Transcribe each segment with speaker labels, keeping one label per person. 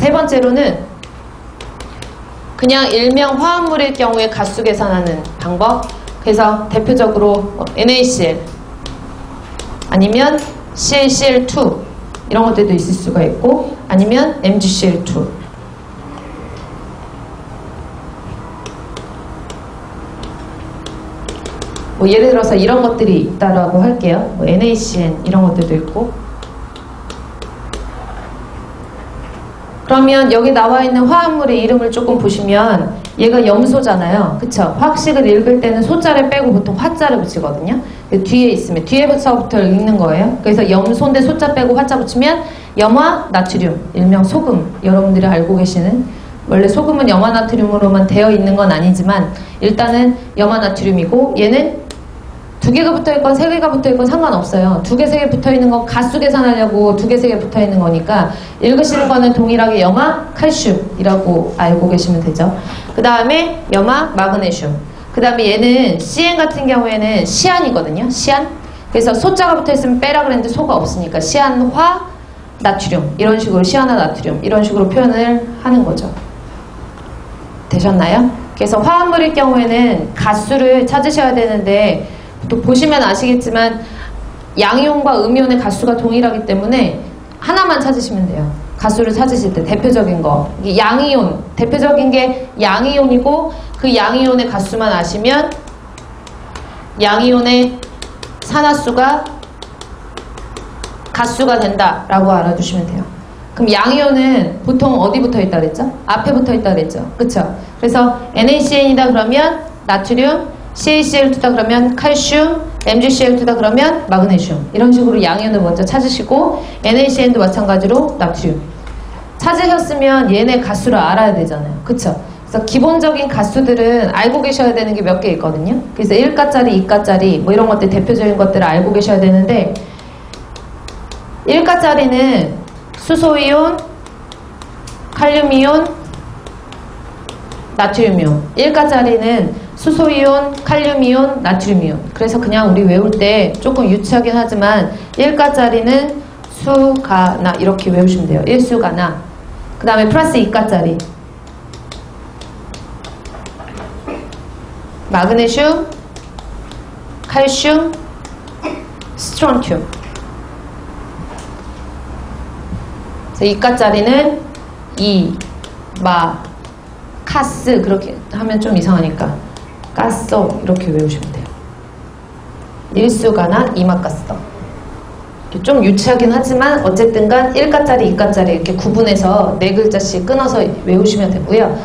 Speaker 1: 세 번째로는 그냥 일명 화합물일 경우에 가수 계산하는 방법. 그래서 대표적으로 NaCl 아니면 CaCl2 이런 것들도 있을 수가 있고, 아니면 MgCl2. 뭐 예를 들어서 이런 것들이 있다라고 할게요. 뭐 NaCN 이런 것들도 있고. 그러면 여기 나와 있는 화합물의 이름을 조금 보시면 얘가 염소잖아요. 그쵸? 화학식을 읽을 때는 소자를 빼고 보통 화자를 붙이거든요. 뒤에 있으면 뒤에서부터 읽는 거예요. 그래서 염소인데 소자 빼고 화자 붙이면 염화 나트륨, 일명 소금. 여러분들이 알고 계시는, 원래 소금은 염화 나트륨으로만 되어 있는 건 아니지만 일단은 염화 나트륨이고, 얘는 2개가 붙어있건 3개가 붙어있건 상관없어요. 2개, 3개 붙어있는 건 가수 계산하려고 2개, 3개 붙어있는 거니까 읽으시는 거는 동일하게 염화 칼슘이라고 알고 계시면 되죠. 그 다음에 염화 마그네슘. 그 다음에 얘는 CN 같은 경우에는 시안이거든요. 시안. 그래서 소자가 붙어있으면 빼라 그랬는데 소가 없으니까 시안화 나트륨, 이런 식으로 시안화 나트륨 이런 식으로 표현을 하는 거죠. 되셨나요? 그래서 화합물일 경우에는 가수를 찾으셔야 되는데, 또 보시면 아시겠지만 양이온과 음이온의 가수가 동일하기 때문에 하나만 찾으시면 돼요. 가수를 찾으실 때 대표적인 거, 양이온, 대표적인 게 양이온이고, 그 양이온의 가수만 아시면 양이온의 산화수가 가수가 된다라고 알아두시면 돼요. 그럼 양이온은 보통 어디 붙어있다 그랬죠? 앞에 붙어있다 그랬죠? 그쵸? 그래서 NaCn이다 그러면 나트륨, CaCl2다 그러면 칼슘, MgCl2다 그러면 마그네슘. 이런 식으로 양이온을 먼저 찾으시고, NaCn도 마찬가지로 나트륨. 찾으셨으면 얘네 가수를 알아야 되잖아요. 그쵸? 그래서 기본적인 가수들은 알고 계셔야 되는 게 몇 개 있거든요. 그래서 1가짜리, 2가짜리 뭐 이런 것들, 대표적인 것들을 알고 계셔야 되는데, 1가짜리는 수소이온, 칼륨이온, 나트륨이온. 1가짜리는 수소이온, 칼륨이온, 나트륨이온. 그래서 그냥 우리 외울 때 조금 유치하긴 하지만 1가짜리는 수가나 이렇게 외우시면 돼요. 1수가나. 그 다음에 플러스 2가짜리 마그네슘, 칼슘, 스트론튬. 2가짜리는 이, 마, 카스. 그렇게 하면 좀 이상하니까 가스 이렇게 외우시면 돼요. 1수가나 이마가스. 좀 유치하긴 하지만 어쨌든 간 1가짜리, 2가짜리 이렇게 구분해서 4글자씩 끊어서 외우시면 되고요.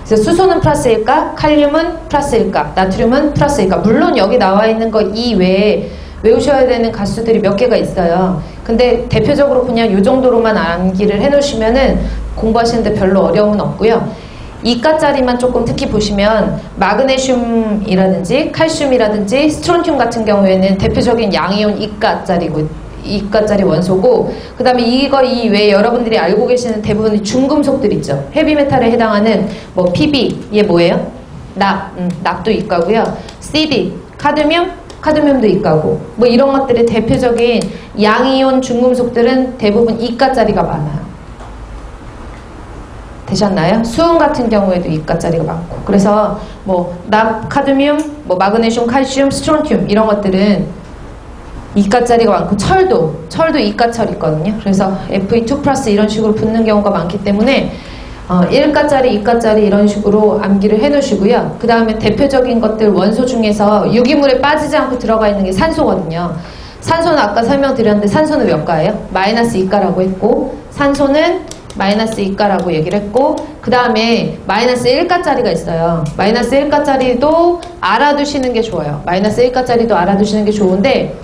Speaker 1: 그래서 수소는 플러스 1가, 칼륨은 플러스 1가, 나트륨은 플러스 1가. 물론 여기 나와 있는 거 이외에 외우셔야 되는 가수들이 몇 개가 있어요. 근데 대표적으로 그냥 이 정도로만 암기를 해놓으시면은 공부하시는데 별로 어려움은 없고요. 2가짜리만 조금 특히 보시면 마그네슘이라든지 칼슘이라든지 스트론튬 같은 경우에는 대표적인 양이온 2가짜리 원소고, 그 다음에 이거 이외에 여러분들이 알고 계시는 대부분의 중금속들 있죠. 헤비메탈에 해당하는 뭐 PB, 얘 뭐예요? 납도 이과고요. CD, 카드뮴도 이과고, 뭐 이런 것들의 대표적인 양이온 중금속들은 대부분 2가짜리가 많아요. 되셨나요? 수은 같은 경우에도 2가짜리가 많고, 그래서 뭐 납, 카드뮴, 뭐 마그네슘, 칼슘, 스트론튬 이런 것들은 2가짜리가 많고, 철도 2가철 있거든요. 그래서 Fe2 플러스 이런 식으로 붙는 경우가 많기 때문에 1가짜리, 2가짜리 이런 식으로 암기를 해놓으시고요. 그 다음에 대표적인 것들 원소 중에서 유기물에 빠지지 않고 들어가 있는 게 산소거든요. 산소는 아까 설명드렸는데 산소는 몇 가예요? 마이너스 2가라고 했고, 산소는 마이너스 2가라고 얘기를 했고, 그 다음에 마이너스 1가짜리가 있어요. 마이너스 1가짜리도 알아두시는 게 좋아요. 마이너스 1가짜리도 알아두시는 게 좋은데,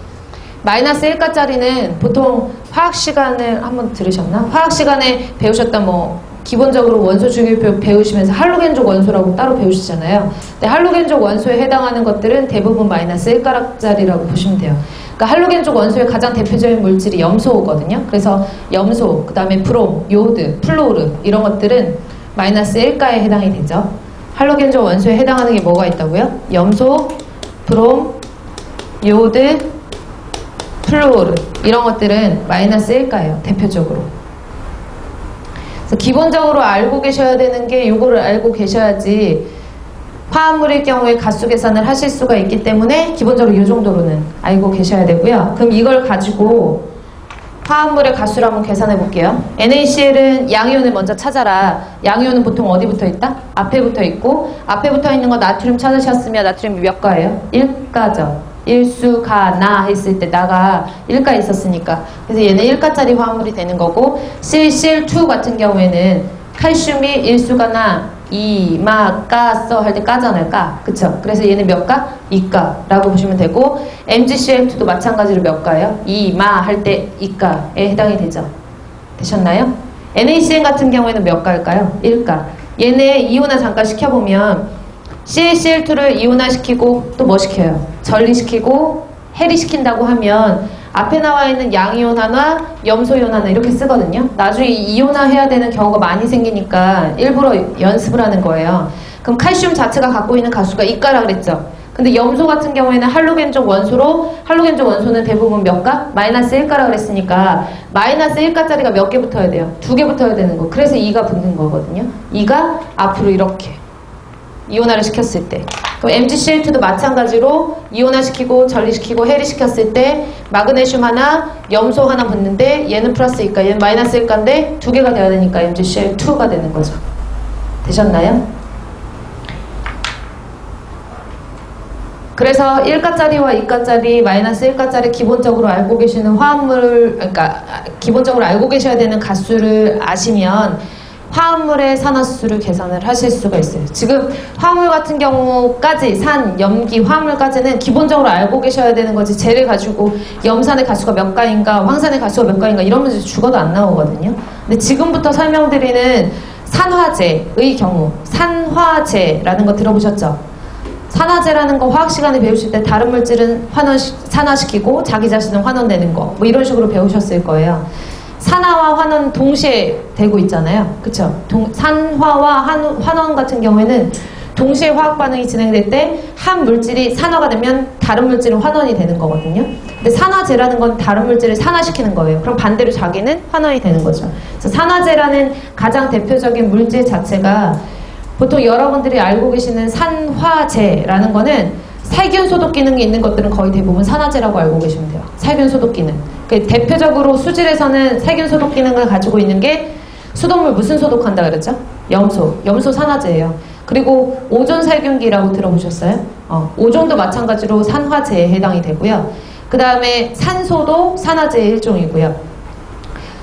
Speaker 1: 마이너스 1가짜리는 보통 화학 시간을 한번 들으셨나? 화학 시간에 배우셨던 뭐 기본적으로 원소 주기를 배우시면서 할로겐족 원소라고 따로 배우시잖아요. 근데 할로겐족 원소에 해당하는 것들은 대부분 마이너스 1가짜리라고 보시면 돼요. 그러니까 할로겐족 원소의 가장 대표적인 물질이 염소거든요. 그래서 염소, 그 다음에 브롬, 요오드, 플로르 이런 것들은 마이너스 1가에 해당이 되죠. 할로겐족 원소에 해당하는 게 뭐가 있다고요? 염소, 브롬, 요오드, 플로르 이런 것들은 마이너스 1가예요. 대표적으로. 기본적으로 알고 계셔야 되는 게 요거를 알고 계셔야지 화합물일 경우에 가수 계산을 하실 수가 있기 때문에 기본적으로 이 정도로는 알고 계셔야 되고요. 그럼 이걸 가지고 화합물의 가수를 한번 계산해 볼게요. NaCl은 양이온을 먼저 찾아라. 양이온은 보통 어디 붙어 있다? 앞에 붙어 있고, 앞에 붙어 있는 거 나트륨 찾으셨으면 나트륨이 몇 가예요? 1가죠. 1수가 나 했을 때 나가 1가 있었으니까. 그래서 얘는 1가짜리 화합물이 되는 거고, CCl2 같은 경우에는 칼슘이 1수가 나 2, 마, 까, 써 할 때 까잖아요. 까. 그쵸? 그래서 얘는 몇 가? 2가라고 보시면 되고, MgCl2도 마찬가지로 몇 가예요? 2, 마 할 때 2가에 해당이 되죠. 되셨나요? NaCN 같은 경우에는 몇 가일까요? 1가. 얘네 이온화 잠깐 시켜보면 CaCl2를 이온화시키고 또 뭐 시켜요? 전리시키고 해리시킨다고 하면 앞에 나와 있는 양이온 하나, 염소이온 하나 이렇게 쓰거든요. 나중에 이온화 해야 되는 경우가 많이 생기니까 일부러 연습을 하는 거예요. 그럼 칼슘 자체가 갖고 있는 가수가 이가라 그랬죠. 근데 염소 같은 경우에는 할로겐족 원소로, 할로겐족 원소는 대부분 몇 가? 마이너스 1가라 그랬으니까 마이너스 1가짜리가 몇 개 붙어야 돼요? 2개 붙어야 되는 거. 그래서 2가 붙는 거거든요. 2가 앞으로 이렇게 이온화를 시켰을 때. 그럼 MgCl2도 마찬가지로 이온화시키고 전리시키고 해리시켰을 때 마그네슘 하나, 염소 하나 붙는데 얘는 플러스 2가, 얘는 마이너스 1가인데 2개가 돼야 되니까 MgCl2가 되는 거죠. 되셨나요? 그래서 1가짜리와 2가짜리, 마이너스 1가짜리 기본적으로 알고 계시는 화합물, 그러니까 기본적으로 알고 계셔야 되는 가수를 아시면 화합물의 산화수를 계산을 하실 수가 있어요. 지금 화합물 같은 경우까지 산, 염기, 화합물까지는 기본적으로 알고 계셔야 되는 거지 쟤를 가지고 염산의 가수가 몇 가인가, 황산의 가수가 몇 가인가 이런 문제 죽어도 안 나오거든요. 근데 지금부터 설명드리는 산화제의 경우, 산화제라는 거 들어보셨죠? 산화제라는 거 화학 시간에 배우실 때 다른 물질은 산화시키고 자기 자신은 환원되는 거 뭐 이런 식으로 배우셨을 거예요. 산화와 환원 동시에 되고 있잖아요. 그쵸? 산화와 환원 같은 경우에는 동시에 화학 반응이 진행될 때 한 물질이 산화가 되면 다른 물질은 환원이 되는 거거든요. 근데 산화제라는 건 다른 물질을 산화시키는 거예요. 그럼 반대로 자기는 환원이 되는 거죠. 그래서 산화제라는 가장 대표적인 물질 자체가 보통 여러분들이 알고 계시는 산화제라는 거는 살균 소독 기능이 있는 것들은 거의 대부분 산화제라고 알고 계시면 돼요. 살균 소독 기능. 대표적으로 수질에서는 살균 소독 기능을 가지고 있는 게 수돗물 무슨 소독한다 그랬죠? 염소. 염소 산화제예요. 그리고 오존 살균기라고 들어보셨어요? 오존도 마찬가지로 산화제에 해당이 되고요. 그 다음에 산소도 산화제의 일종이고요.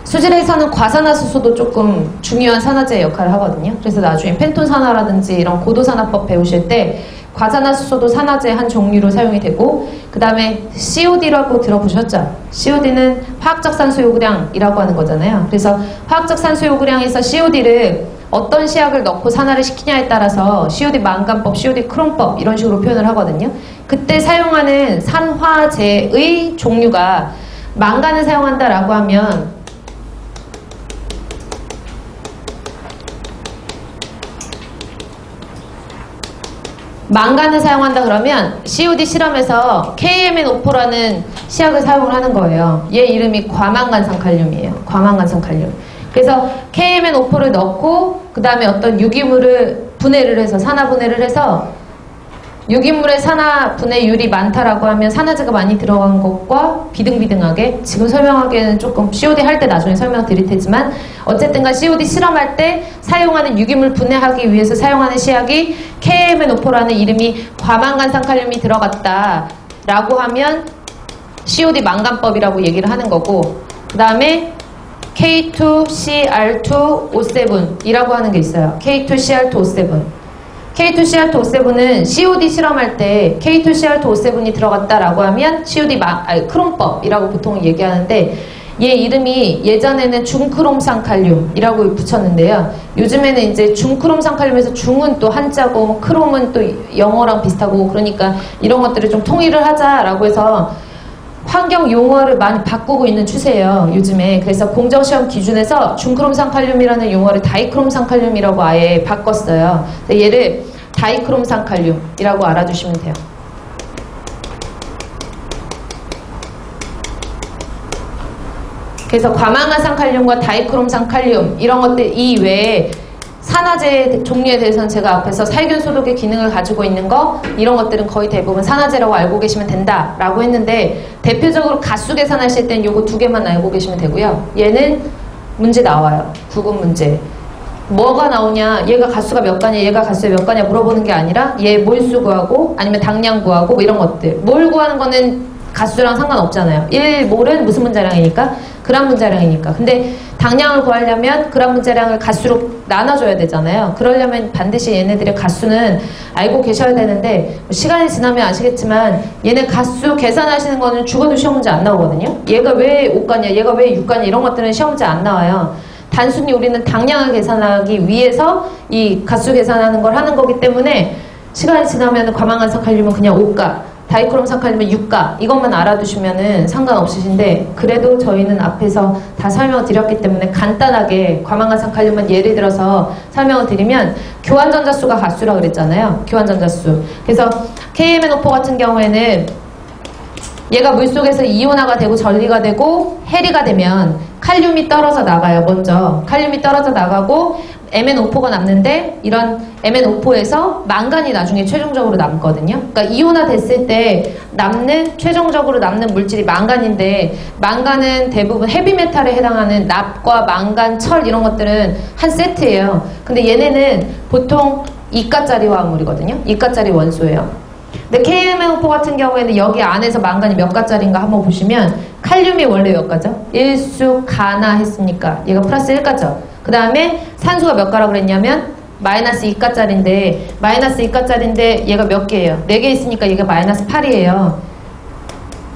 Speaker 1: 수질에서는 과산화수소도 조금 중요한 산화제의 역할을 하거든요. 그래서 나중에 펜톤산화라든지 이런 고도산화법 배우실 때 과산화수소도 산화제의 한 종류로 사용이 되고, 그 다음에 COD라고 들어보셨죠? COD는 화학적 산소 요구량이라고 하는 거잖아요. 그래서 화학적 산소 요구량에서 COD를 어떤 시약을 넣고 산화를 시키냐에 따라서 COD 망간법, COD 크롬법 이런 식으로 표현을 하거든요. 그때 사용하는 산화제의 종류가 망간을 사용한다라고 하면 망간을 사용한다 그러면 COD 실험에서 KMNO4라는 시약을 사용을 하는 거예요. 얘 이름이 과망간산칼륨이에요. 과망간산칼륨. 그래서 KMNO4를 넣고 그 다음에 어떤 유기물을 분해를 해서 산화 분해를 해서 유기물의 산화 분해율이 많다라고 하면 산화제가 많이 들어간 것과 비등비등하게, 지금 설명하기에는 조금 COD 할 때 나중에 설명드릴 테지만 어쨌든간 COD 실험할 때 사용하는 유기물 분해하기 위해서 사용하는 시약이 KMNO4라는 이름이 과망간산칼륨이 들어갔다라고 하면 COD 망간법이라고 얘기를 하는 거고, 그 다음에 K2CR2O7이라고 하는 게 있어요. K2CR2O7. K2CR2O7은 COD 실험할 때 K2CR2O7이 들어갔다라고 하면 COD 크롬법이라고 보통 얘기하는데, 얘 이름이 예전에는 중크롬산칼륨이라고 붙였는데요. 요즘에는 이제 중크롬산칼륨에서 중은 또 한자고 크롬은 또 영어랑 비슷하고, 그러니까 이런 것들을 좀 통일을 하자라고 해서 환경 용어를 많이 바꾸고 있는 추세예요, 요즘에. 그래서 공정시험 기준에서 중크롬산칼륨이라는 용어를 다이크롬산칼륨이라고 아예 바꿨어요. 얘를 다이크롬산칼륨이라고 알아두시면 돼요. 그래서 과망화산 칼륨과 다이크롬산 칼륨 이런 것들 이외에 산화제 종류에 대해서는 제가 앞에서 살균 소독의 기능을 가지고 있는 거 이런 것들은 거의 대부분 산화제라고 알고 계시면 된다라고 했는데 대표적으로 가수 계산하실 땐 요거 두 개만 알고 계시면 되고요. 얘는 문제 나와요. 구분 문제. 뭐가 나오냐, 얘가 가수가 몇 가냐, 얘가 가수가 몇 가냐 물어보는 게 아니라 얘 몰수 구하고 아니면 당량 구하고 뭐 이런 것들. 몰 구하는 거는 가수랑 상관없잖아요. 1몰은 무슨 분자량이니까? 그람 분자량이니까. 근데 당량을 구하려면 그람 분자량을 가수로 나눠줘야 되잖아요. 그러려면 반드시 얘네들의 가수는 알고 계셔야 되는데 시간이 지나면 아시겠지만 얘네 가수 계산하시는 거는 죽어도 시험 문제 안 나오거든요. 얘가 왜 5가냐, 얘가 왜 6가냐 이런 것들은 시험 문제 안 나와요. 단순히 우리는 당량을 계산하기 위해서 이 가수 계산하는 걸 하는 거기 때문에 시간이 지나면 과망화산 칼륨은 그냥 5가, 다이크롬산 칼륨은 6가 이것만 알아두시면은 상관없으신데 그래도 저희는 앞에서 다 설명을 드렸기 때문에 간단하게 과망화산 칼륨은 예를 들어서 설명을 드리면 교환전자수가 가수라고 그랬잖아요. 교환전자수. 그래서 KMNO4 같은 경우에는 얘가 물속에서 이온화가 되고 전리가 되고 해리가 되면 칼륨이 떨어져 나가요. 먼저 칼륨이 떨어져 나가고 MnO4가 남는데 이런 MnO4에서 망간이 나중에 최종적으로 남거든요. 그러니까 이온화 됐을 때 최종적으로 남는 물질이 망간인데 망간은 대부분 헤비메탈에 해당하는 납과 망간, 철 이런 것들은 한 세트예요. 근데 얘네는 보통 2가짜리 화합물이거든요. 2가짜리 원소예요. 근데 KMNO4 같은 경우에는 여기 안에서 망간이 몇 가짜리인가 한번 보시면 칼륨이 원래 몇 가죠? 1수 가나 했으니까 얘가 플러스 1가죠. 그 다음에 산소가 몇 가라고 그랬냐면 마이너스 2가짜리인데 마이너스 2가짜리인데 얘가 몇 개예요? 4개 있으니까 얘가 마이너스 8이에요.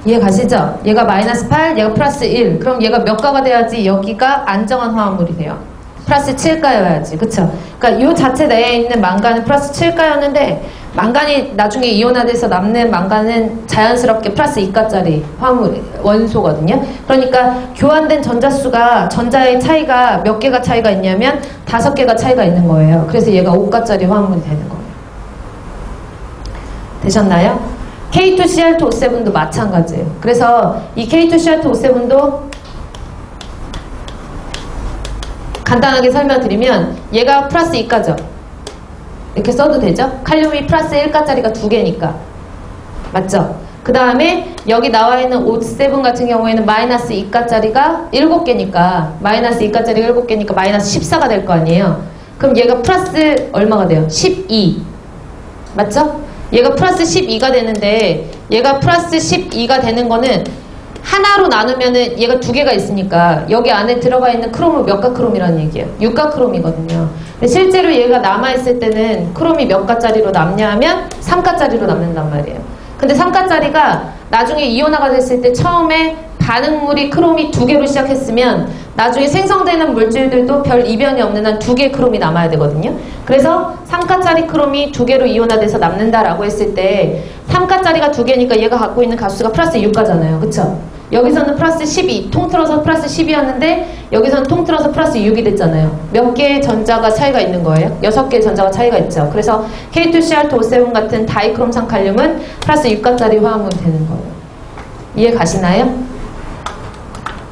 Speaker 1: 이해 가시죠? 얘가 마이너스 8, 얘가 플러스 1. 그럼 얘가 몇 가가 돼야지 여기가 안정한 화합물이 돼요. 플러스 7가여야지. 그쵸? 그러니까 요 자체 내에 있는 망간은 플러스 7가였는데 망간이 나중에 이온화돼서 남는 망간은 자연스럽게 플러스 2가짜리 화합물, 원소거든요. 그러니까 교환된 전자수가 전자의 차이가 몇 개가 차이가 있냐면 5개가 차이가 있는 거예요. 그래서 얘가 5가짜리 화합물이 되는 거예요. 되셨나요? K2CR2O7도 마찬가지예요. 그래서 이 K2CR2O7도 간단하게 설명드리면 얘가 플러스 2가죠. 이렇게 써도 되죠? 칼륨이 플러스 1가짜리가 2개니까. 맞죠? 그 다음에 여기 나와 있는 O7 같은 경우에는 마이너스 2가짜리가 7개니까 마이너스 2가짜리가 7개니까 마이너스 14가 될 거 아니에요. 그럼 얘가 플러스 얼마가 돼요? 12. 맞죠? 얘가 플러스 12가 되는데 얘가 플러스 12가 되는 거는 하나로 나누면은 얘가 2개가 있으니까 여기 안에 들어가 있는 크롬은 몇 가 크롬이라는 얘기예요. 6가 크롬이거든요. 근데 실제로 얘가 남아있을 때는 크롬이 몇 가짜리로 남냐 하면 3가짜리로 남는단 말이에요. 근데 3가짜리가 나중에 이온화가 됐을 때 처음에 반응물이 크롬이 2개로 시작했으면 나중에 생성되는 물질들도 별 이변이 없는 한 2개의 크롬이 남아야 되거든요. 그래서 3가짜리 크롬이 2개로 이온화돼서 남는다라고 했을 때 3가짜리가 2개니까 얘가 갖고 있는 가수가 플러스 6가잖아요. 그쵸? 여기서는 플러스 12, 통틀어서 플러스 10이었는데 여기서는 통틀어서 플러스 6이 됐잖아요. 몇 개의 전자가 차이가 있는 거예요? 6개의 전자가 차이가 있죠. 그래서 K2CR2O7 같은 다이크롬산 칼륨은 플러스 6가짜리 화합물이 되는 거예요. 이해 가시나요?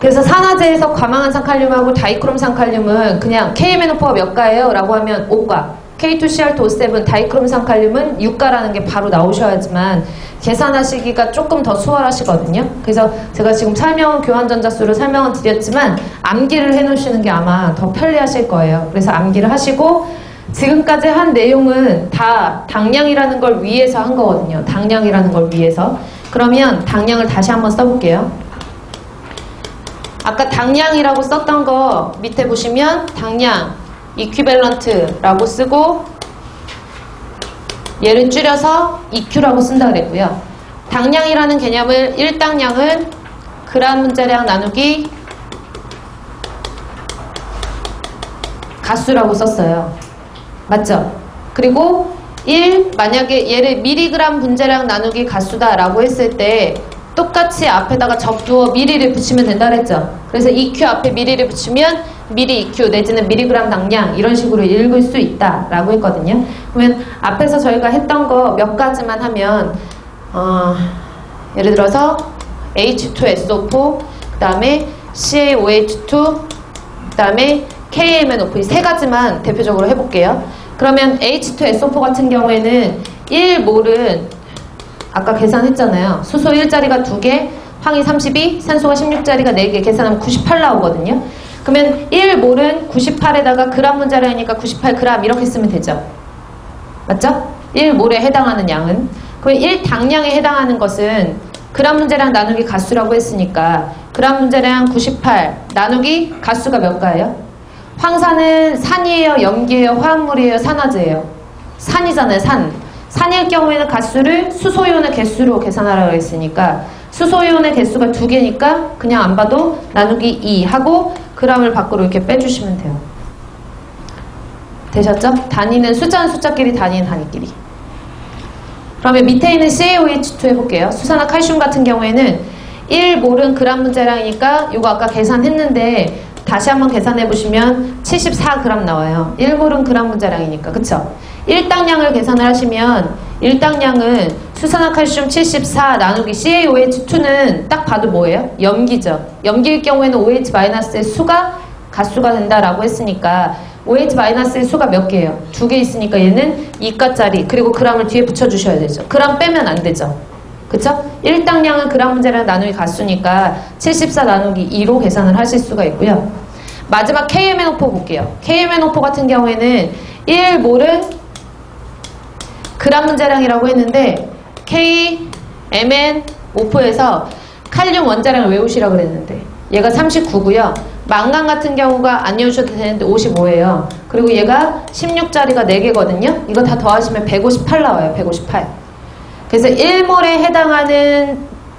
Speaker 1: 그래서 산화제에서 과망한산 칼륨하고 다이크롬산 칼륨은 그냥 KMNO4가 몇 가예요? 라고 하면 5가. K2CR2O7 다이크롬산 칼륨은 6가라는 게 바로 나오셔야지만 계산하시기가 조금 더 수월하시거든요. 그래서 제가 지금 교환전자수를 설명을 드렸지만 암기를 해놓으시는 게 아마 더 편리하실 거예요. 그래서 암기를 하시고 지금까지 한 내용은 다 당량이라는 걸 위해서 한 거거든요. 당량이라는 걸 위해서. 그러면 당량을 다시 한번 써볼게요. 아까 당량이라고 썼던 거 밑에 보시면 당량 이퀴밸런트라고 쓰고 얘를 줄여서 EQ라고 쓴다 그랬고요. 당량이라는 개념을 1당량은 그람 분자량 나누기 가수라고 썼어요. 맞죠? 그리고 1, 만약에 얘를 미리그람 분자량 나누기 가수다 라고 했을 때 똑같이 앞에다가 적두어 미리를 붙이면 된다 그랬죠? 그래서 EQ 앞에 미리를 붙이면 미리 EQ 내지는 미리그람 당량 이런 식으로 읽을 수 있다 라고 했거든요. 그러면 앞에서 저희가 했던 거 몇 가지만 하면 예를 들어서 H2SO4 그 다음에 CaOH2 그다음에 KMNO4 이 세 가지만 대표적으로 해볼게요. 그러면 H2SO4 같은 경우에는 1몰은 아까 계산했잖아요. 수소 1자리가 2개, 황이 32, 산소가 16자리가 4개 계산하면 98 나오거든요. 그러면 1몰은 98에다가 그람 분자량이니까 98g 이렇게 쓰면 되죠. 맞죠? 1몰에 해당하는 양은. 그럼 1당량에 해당하는 것은 그람 분자량 나누기 가수라고 했으니까 그람 분자량 98 나누기 가수가 몇 가예요? 황산은 산이에요? 염기예요? 화합물이에요? 산화제예요? 산이잖아요. 산일 경우에는 가수를 수소이온의 개수로 계산하라고 했으니까 수소이온의 개수가 2개니까 그냥 안 봐도 나누기 2 하고 그람을 밖으로 이렇게 빼주시면 돼요. 되셨죠? 단위는 숫자는 숫자끼리, 단위는 단위끼리. 그러면 밑에 있는 CaOH2 해볼게요. 수산화 칼슘 같은 경우에는 1몰은 그람 분자량이니까 이거 아까 계산했는데 다시 한번 계산해보시면 74g 나와요. 1몰은 그람 분자량이니까. 그쵸? 1당량을 계산을 하시면 1당량은 수산화칼슘 74 나누기 CaOH2는 딱 봐도 뭐예요? 염기죠. 염기일 경우에는 OH-의 수가 가수가 된다라고 했으니까 OH-의 수가 몇 개예요? 2개 있으니까 얘는 2가짜리 그리고 그람을 뒤에 붙여주셔야 되죠. 그람 빼면 안 되죠. 그쵸? 1당량은 그람 분자량 나누기 가수니까 74 나누기 2로 계산을 하실 수가 있고요. 마지막 KMNO4 볼게요. KMNO4 같은 경우에는 1몰은 그람 분자량이라고 했는데 KMNO4에서 칼륨 원자량을 외우시라고 그랬는데 얘가 39고요. 망간 같은 경우가 안 외우셔도 되는데 55예요. 그리고 얘가 16자리가 4개거든요. 이거 다 더하시면 158 나와요. 158. 그래서 1몰에 해당하는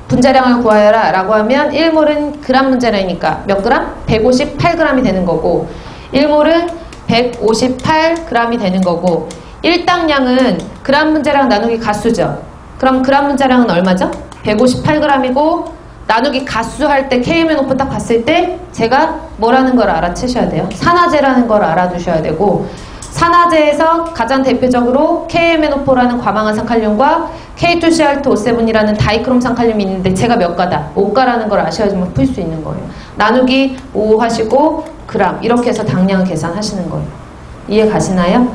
Speaker 1: 분자량을 구하여라 라고 하면 1몰은 그람 분자량이니까 몇 그람? 158g이 되는 거고 1몰은 158g이 되는 거고 1당량은 그람 분자량 나누기 가수죠. 그럼 그람 분자량은 얼마죠? 158g이고 나누기 가수 할 때 KMNO4 딱 봤을 때 제가 뭐라는 걸 알아채셔야 돼요. 산화제라는 걸 알아두셔야 되고 산화제에서 가장 대표적으로 KMNO4라는 과망한산칼륨과 K2CR2O7이라는 다이크롬산칼륨이 있는데 제가 몇 가다? 5가라는 걸 아셔야지만 풀 수 있는 거예요. 나누기 5 하시고 그람 이렇게 해서 당량을 계산하시는 거예요. 이해 가시나요?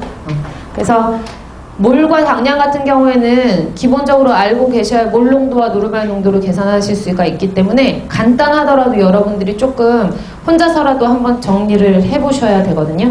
Speaker 1: 그래서 몰과 당량 같은 경우에는 기본적으로 알고 계셔야 몰 농도와 노르말 농도를 계산하실 수가 있기 때문에 간단하더라도 여러분들이 조금 혼자서라도 한번 정리를 해보셔야 되거든요.